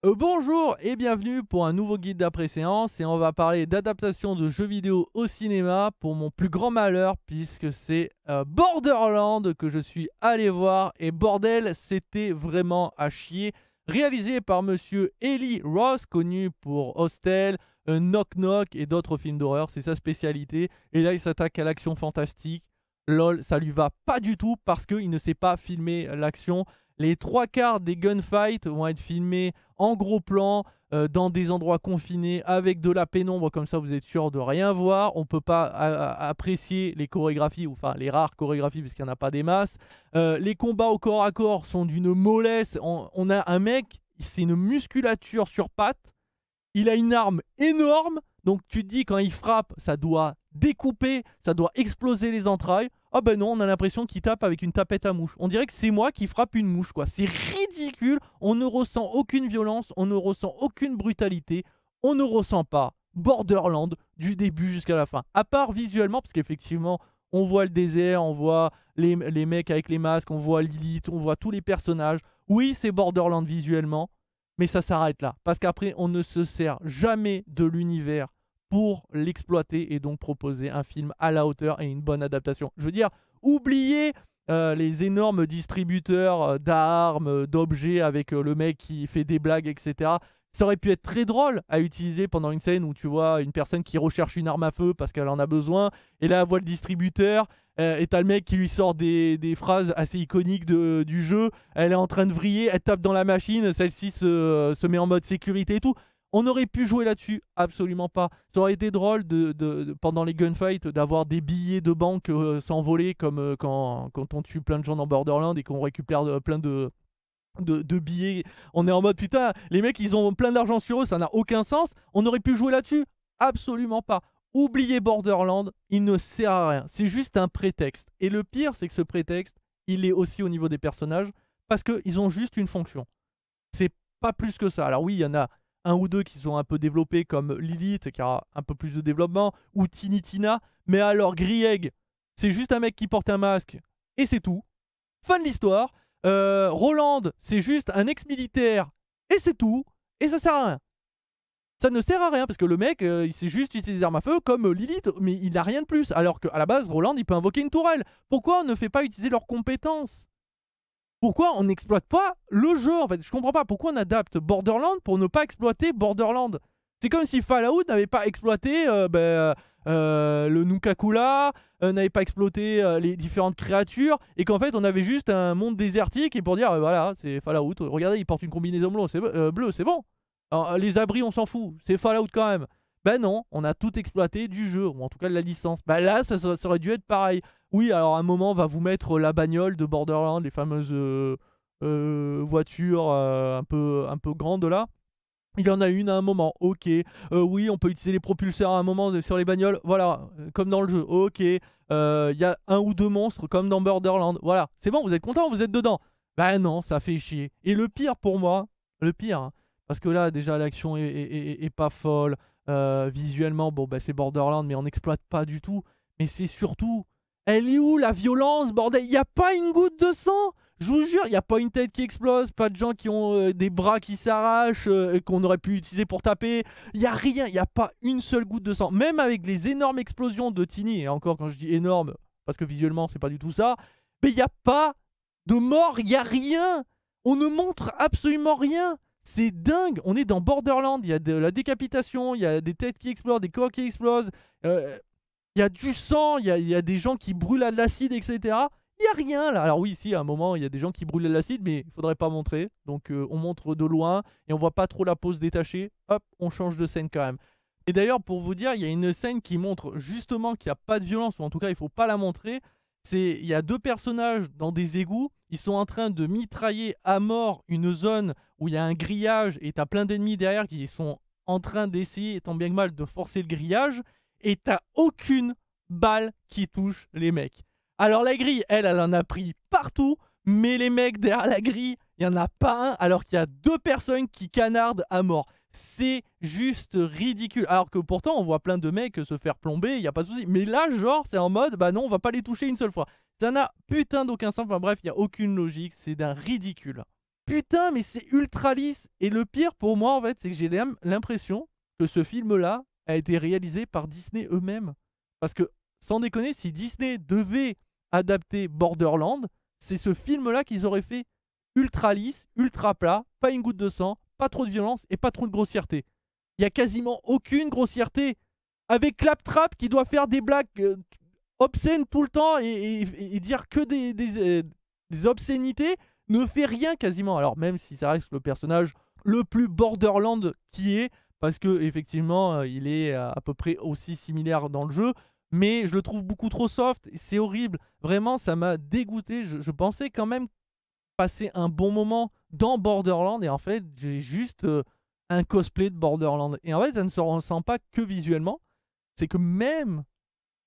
Bonjour et bienvenue pour un nouveau guide d'après-séance et on va parler d'adaptation de jeux vidéo au cinéma pour mon plus grand malheur puisque c'est Borderlands que je suis allé voir et bordel c'était vraiment à chier. Réalisé par monsieur Eli Roth, connu pour Hostel, Knock Knock et d'autres films d'horreur, c'est sa spécialité. Et là il s'attaque à l'action fantastique. LOL, ça lui va pas du tout parce qu'il ne sait pas filmer l'action. Les trois quarts des gunfights vont être filmés en gros plan, dans des endroits confinés, avec de la pénombre, comme ça vous êtes sûr de rien voir. On ne peut pas apprécier les chorégraphies, enfin les rares chorégraphies, puisqu'il n'y en a pas des masses. Les combats au corps à corps sont d'une mollesse. On a un mec, c'est une musculature sur pattes. Il a une arme énorme, donc tu te dis quand il frappe, ça doit découper, ça doit exploser les entrailles. Ah ben non, on a l'impression qu'il tape avec une tapette à mouche. On dirait que c'est moi qui frappe une mouche, quoi. C'est ridicule, on ne ressent aucune violence, on ne ressent aucune brutalité, on ne ressent pas Borderland du début jusqu'à la fin. À part visuellement, parce qu'effectivement, on voit le désert, on voit les mecs avec les masques, on voit Lilith, on voit tous les personnages. Oui, c'est Borderland visuellement, mais ça s'arrête là. Parce qu'après, on ne se sert jamais de l'univers pour l'exploiter et donc proposer un film à la hauteur et une bonne adaptation. Je veux dire, oubliez les énormes distributeurs d'armes, d'objets avec le mec qui fait des blagues, etc. Ça aurait pu être très drôle à utiliser pendant une scène où tu vois une personne qui recherche une arme à feu parce qu'elle en a besoin, et là elle voit le distributeur, et t'as le mec qui lui sort des phrases assez iconiques du jeu. Elle est en train de vriller, elle tape dans la machine, celle-ci se met en mode sécurité et tout. On aurait pu jouer là-dessus, absolument pas. Ça aurait été drôle pendant les gunfights d'avoir des billets de banque s'envoler comme quand on tue plein de gens dans Borderlands et qu'on récupère plein de billets. On est en mode putain, les mecs ils ont plein d'argent sur eux, ça n'a aucun sens. On aurait pu jouer là-dessus, absolument pas. Oubliez Borderlands, il ne sert à rien. C'est juste un prétexte. Et le pire, c'est que ce prétexte, il est aussi au niveau des personnages parce qu'ils ont juste une fonction. C'est pas plus que ça. Alors oui, il y en a un ou deux qui sont un peu développés comme Lilith qui a un peu plus de développement, ou Tiny Tina, mais alors Grieg, c'est juste un mec qui porte un masque et c'est tout. Fin de l'histoire. Roland, c'est juste un ex-militaire et c'est tout. Et ça sert à rien. Ça ne sert à rien parce que le mec, il sait juste utiliser des armes à feu comme Lilith, mais il n'a rien de plus. Alors qu'à la base, Roland, il peut invoquer une tourelle. Pourquoi on ne fait pas utiliser leurs compétences? Pourquoi on n'exploite pas le jeu en fait? Je comprends pas. Pourquoi on adapte Borderlands pour ne pas exploiter Borderlands? C'est comme si Fallout n'avait pas exploité le Nuka-Cola, n'avait pas exploité les différentes créatures, et qu'en fait on avait juste un monde désertique et pour dire voilà, c'est Fallout. Regardez, il porte une combinaison bleue, c'est bon. Alors, les abris, on s'en fout. C'est Fallout quand même. Ben non, on a tout exploité du jeu, ou en tout cas de la licence. Ben là, ça aurait dû être pareil. Oui, alors à un moment, on va vous mettre la bagnole de Borderlands, les fameuses voitures un peu grandes là. Il y en a une à un moment, ok. Oui, on peut utiliser les propulseurs à un moment sur les bagnoles, voilà, comme dans le jeu, ok. Il y a un ou deux monstres comme dans Borderlands, voilà. C'est bon, vous êtes content, vous êtes dedans. Ben non, ça fait chier. Et le pire pour moi, le pire, hein, parce que là, déjà, l'action est pas folle. Visuellement, bon, bah, c'est Borderlands, mais on n'exploite pas du tout. Mais c'est surtout, elle est où la violence, bordel? Il n'y a pas une goutte de sang. Je vous jure, il n'y a pas une tête qui explose, pas de gens qui ont des bras qui s'arrachent, qu'on aurait pu utiliser pour taper. Il n'y a rien, il n'y a pas une seule goutte de sang. Même avec les énormes explosions de Tiny, et encore quand je dis énorme, parce que visuellement, c'est pas du tout ça, mais il n'y a pas de mort, il n'y a rien. On ne montre absolument rien. C'est dingue, on est dans Borderlands, il y a de la décapitation, il y a des têtes qui explosent, des corps qui explosent, il y a du sang, il y a des gens qui brûlent à de l'acide, etc. Il n'y a rien là. Alors oui, si, à un moment, il y a des gens qui brûlent à de l'acide, mais il ne faudrait pas montrer. Donc on montre de loin et on voit pas trop la pose détachée. Hop, on change de scène quand même. Et d'ailleurs, pour vous dire, il y a une scène qui montre justement qu'il n'y a pas de violence, ou en tout cas, il ne faut pas la montrer. Il y a deux personnages dans des égouts, ils sont en train de mitrailler à mort une zone où il y a un grillage et t'as plein d'ennemis derrière qui sont en train d'essayer, tant bien que mal, de forcer le grillage, et t'as aucune balle qui touche les mecs. Alors la grille, elle en a pris partout, mais les mecs derrière la grille, il n'y en a pas un, alors qu'il y a deux personnes qui canardent à mort. C'est juste ridicule. Alors que pourtant, on voit plein de mecs se faire plomber, il n'y a pas de souci. Mais là, genre, c'est en mode, bah non, on va pas les toucher une seule fois. Ça n'a putain d'aucun sens. Enfin bref, il n'y a aucune logique. C'est d'un ridicule. putain, mais c'est ultra lisse. Et le pire pour moi, en fait, c'est que j'ai l'impression que ce film-là a été réalisé par Disney eux-mêmes. Parce que, sans déconner, si Disney devait adapter Borderland, c'est ce film-là qu'ils auraient fait ultra lisse, ultra plat, pas une goutte de sang, pas trop de violence et pas trop de grossièreté. Il y a quasiment aucune grossièreté. Avec Claptrap qui doit faire des blagues obscènes tout le temps et dire que des obscénités, ne fait rien quasiment. Alors même si ça reste le personnage le plus Borderland qui est, parce que effectivement il est à peu près aussi similaire dans le jeu, mais je le trouve beaucoup trop soft, c'est horrible, vraiment ça m'a dégoûté. Je pensais quand même passer un bon moment dans Borderland et en fait j'ai juste un cosplay de Borderland. Et en fait ça ne se ressent pas que visuellement, c'est que même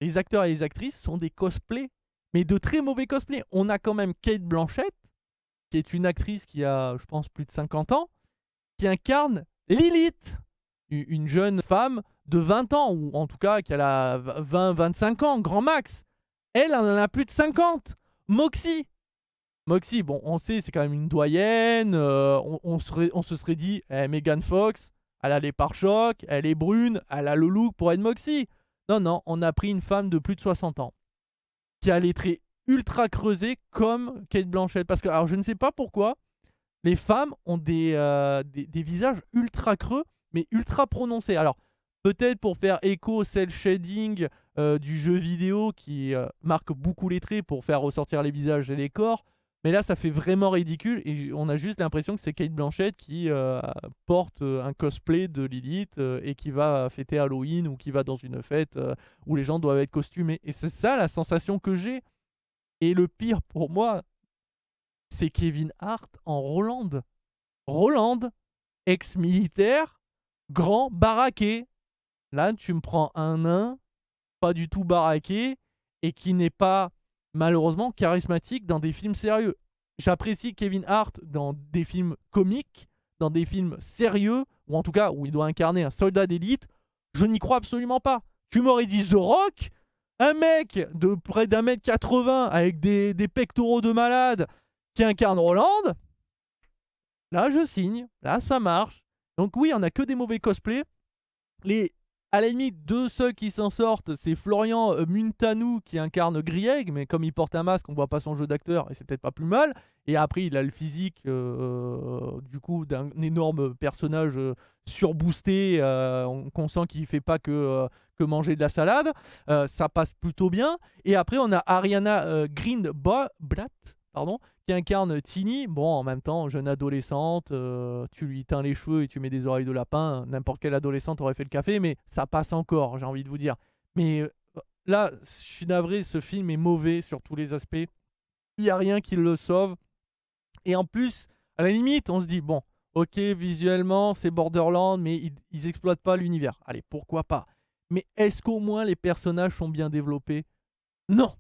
les acteurs et les actrices sont des cosplays, mais de très mauvais cosplays. On a quand même Cate Blanchett, qui est une actrice qui a, je pense, plus de 50 ans, qui incarne Lilith, une jeune femme de 20 ans, ou en tout cas qui a 20-25 ans, grand max. Elle en a plus de 50. Moxie, bon, on sait, c'est quand même une doyenne. On se serait dit, Megan Fox, elle a les pare-chocs, elle est brune, elle a le look pour être Moxie. Non, non, on a pris une femme de plus de 60 ans, qui a les traits ultra creusés comme Cate Blanchett. Parce que, alors je ne sais pas pourquoi, les femmes ont des visages ultra creux, mais ultra prononcés. Alors, peut-être pour faire écho au cel shading du jeu vidéo qui marque beaucoup les traits pour faire ressortir les visages et les corps. Mais là, ça fait vraiment ridicule et on a juste l'impression que c'est Cate Blanchett qui porte un cosplay de Lilith et qui va fêter Halloween ou qui va dans une fête où les gens doivent être costumés. Et c'est ça la sensation que j'ai. Et le pire pour moi, c'est Kevin Hart en Roland. Roland, ex-militaire, grand, baraqué. Là, tu me prends un nain, pas du tout baraqué, et qui n'est pas, malheureusement, charismatique dans des films sérieux. J'apprécie Kevin Hart dans des films comiques, dans des films sérieux, ou en tout cas où il doit incarner un soldat d'élite. Je n'y crois absolument pas. Tu m'aurais dit The Rock, un mec de près d'1m80 avec des pectoraux de malade qui incarne Roland. Là, je signe. Là, ça marche. Donc oui, on n'a que des mauvais cosplays. À la limite, deux seuls qui s'en sortent, c'est Florian Muntanou qui incarne Grieg, mais comme il porte un masque, on voit pas son jeu d'acteur et c'est peut-être pas plus mal. Et après, il a le physique du coup d'un énorme personnage surboosté, qu'on sent qu'il fait pas que manger de la salade. Ça passe plutôt bien. Et après, on a Ariana Greenblatt, pardon, qui incarne Tini. Bon, en même temps, jeune adolescente, tu lui teins les cheveux et tu mets des oreilles de lapin. N'importe quelle adolescente aurait fait le café, mais ça passe encore, j'ai envie de vous dire. Mais là, je suis navré, ce film est mauvais sur tous les aspects. Il n'y a rien qui le sauve. Et en plus, à la limite, on se dit, bon, ok, visuellement, c'est Borderland, mais ils exploitent pas l'univers. Allez, pourquoi pas. Mais est-ce qu'au moins les personnages sont bien développés? Non.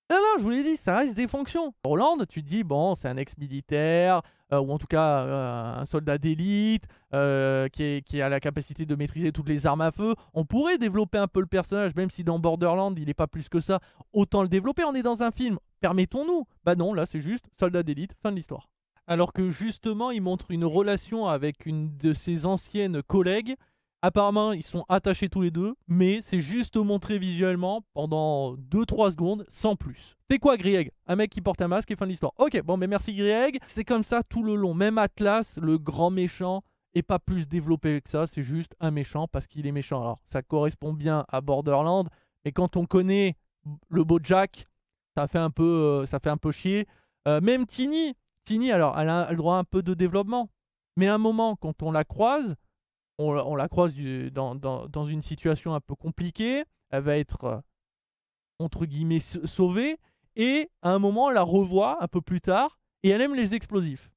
Non, non, je vous l'ai dit, ça reste des fonctions. Roland, tu te dis, bon, c'est un ex-militaire, ou en tout cas un soldat d'élite, qui a la capacité de maîtriser toutes les armes à feu. On pourrait développer un peu le personnage, même si dans Borderland, il n'est pas plus que ça. Autant le développer, on est dans un film. Permettons-nous. Bah non, là, c'est juste soldat d'élite, fin de l'histoire. Alors que justement, il montre une relation avec une de ses anciennes collègues. Apparemment, ils sont attachés tous les deux, mais c'est juste montré visuellement pendant 2-3 secondes, sans plus. C'est quoi Grieg? Un mec qui porte un masque et fin de l'histoire. Ok, bon, mais merci Grieg. C'est comme ça tout le long. Même Atlas, le grand méchant, est pas plus développé que ça. C'est juste un méchant parce qu'il est méchant. Alors, ça correspond bien à Borderland, mais quand on connaît le beau Jack, ça fait un peu chier. Même Tini, alors, elle a le droit à un peu de développement. Mais à un moment, quand on la croise, on la croise dans une situation un peu compliquée. Elle va être, entre guillemets, sauvée. Et à un moment, on la revoit un peu plus tard. Et elle aime les explosifs.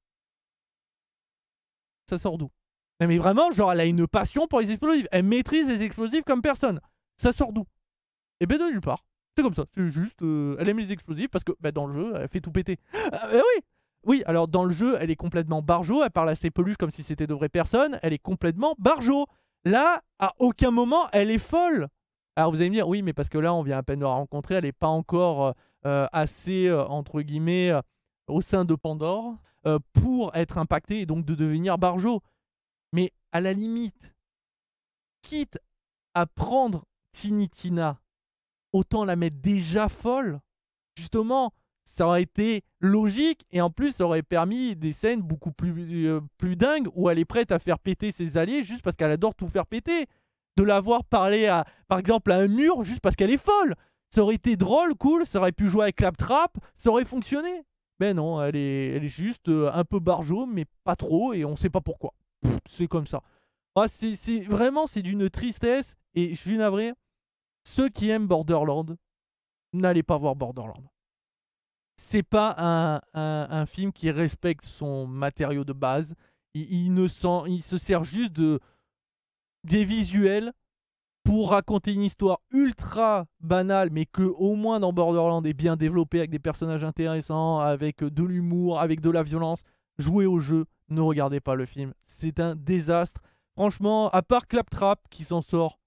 Ça sort d'où? Non mais vraiment, genre, elle a une passion pour les explosifs. Elle maîtrise les explosifs comme personne. Ça sort d'où? Et ben de nulle part. C'est comme ça. C'est juste, elle aime les explosifs parce que dans le jeu, elle fait tout péter. Oui. Oui, alors dans le jeu, elle est complètement barjo, elle parle à ses peluches comme si c'était de vraies personnes, elle est complètement barjo. Là, à aucun moment, elle est folle. Alors vous allez me dire, oui, mais parce que là, on vient à peine de la rencontrer, elle n'est pas encore assez, entre guillemets, au sein de Pandore. pour être impacté et donc de devenir barjot. Mais à la limite, quitte à prendre Tiny Tina, autant la mettre déjà folle. Justement, ça aurait été logique et en plus ça aurait permis des scènes beaucoup plus dingues où elle est prête à faire péter ses alliés juste parce qu'elle adore tout faire péter. De la voir parler à, par exemple, à un mur juste parce qu'elle est folle. Ça aurait été drôle, cool, ça aurait pu jouer avec Claptrap, ça aurait fonctionné. Mais non, elle est juste un peu barjot, mais pas trop, et on sait pas pourquoi. C'est comme ça. Ah, vraiment, c'est d'une tristesse, et je suis navré. Ceux qui aiment Borderland, n'allez pas voir Borderland. C'est pas un film qui respecte son matériau de base. Il se sert juste des visuels pour raconter une histoire ultra banale, mais que au moins dans Borderland est bien développée, avec des personnages intéressants, avec de l'humour, avec de la violence. Jouez au jeu, ne regardez pas le film. C'est un désastre. Franchement, à part Claptrap qui s'en sort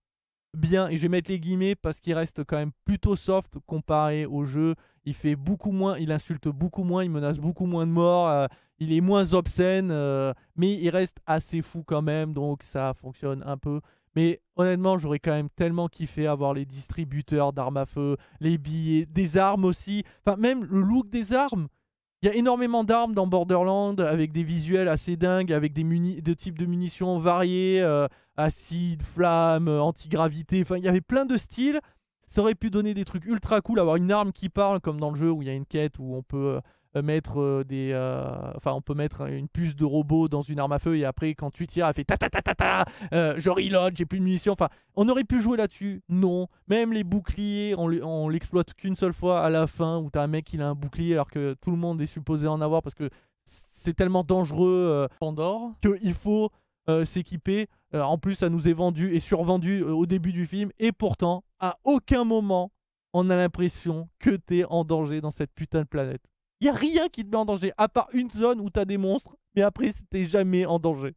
bien, et je vais mettre les guillemets parce qu'il reste quand même plutôt soft comparé au jeu. Il fait beaucoup moins, il insulte beaucoup moins, il menace beaucoup moins de morts, il est moins obscène, mais il reste assez fou quand même, donc ça fonctionne un peu. Mais honnêtement, j'aurais quand même tellement kiffé avoir les distributeurs d'armes à feu, les billets, des armes aussi, enfin même le look des armes. Il y a énormément d'armes dans Borderland avec des visuels assez dingues, avec des types de munitions variés, acide, flamme, antigravité. Enfin, il y avait plein de styles. Ça aurait pu donner des trucs ultra cool, avoir une arme qui parle, comme dans le jeu où il y a une quête où on peut mettre on peut mettre une puce de robot dans une arme à feu et après quand tu tires elle fait ta ta ta ta ta, je reload, j'ai plus de munitions. Enfin, on aurait pu jouer là-dessus. Non, même les boucliers, on l'exploite qu'une seule fois à la fin où t'as un mec qui a un bouclier alors que tout le monde est supposé en avoir parce que c'est tellement dangereux Pandore qu'il faut s'équiper. En plus, ça nous est vendu et survendu au début du film et pourtant, à aucun moment, on a l'impression que t'es en danger dans cette putain de planète. Il n'y a rien qui te met en danger, à part une zone où t'as des monstres, mais après, t'es jamais en danger.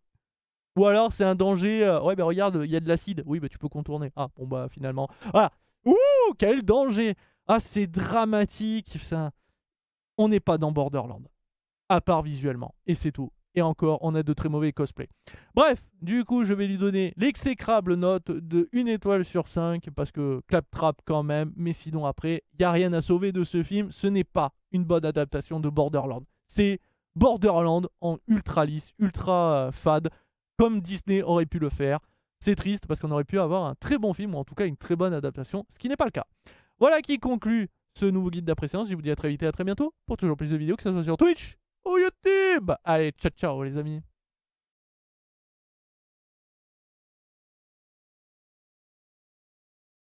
Ou alors, c'est un danger... ouais, bah regarde, il y a de l'acide. Oui, bah tu peux contourner. Ah, bon, bah finalement... Voilà. Ouh, quel danger! Ah, c'est dramatique, ça. On n'est pas dans Borderland. À part visuellement. Et c'est tout. Et encore, on a de très mauvais cosplays. Bref, du coup, je vais lui donner l'exécrable note de 1 étoile sur 5, parce que Claptrap quand même, mais sinon après, il n'y a rien à sauver de ce film. Ce n'est pas une bonne adaptation de Borderland. C'est Borderland en ultra lisse, ultra fade, comme Disney aurait pu le faire. C'est triste, parce qu'on aurait pu avoir un très bon film, ou en tout cas une très bonne adaptation, ce qui n'est pas le cas. Voilà qui conclut ce nouveau guide d'après-séance. Je vous dis à très vite et à très bientôt, pour toujours plus de vidéos, que ce soit sur Twitch ou YouTube. Allez, ciao ciao les amis.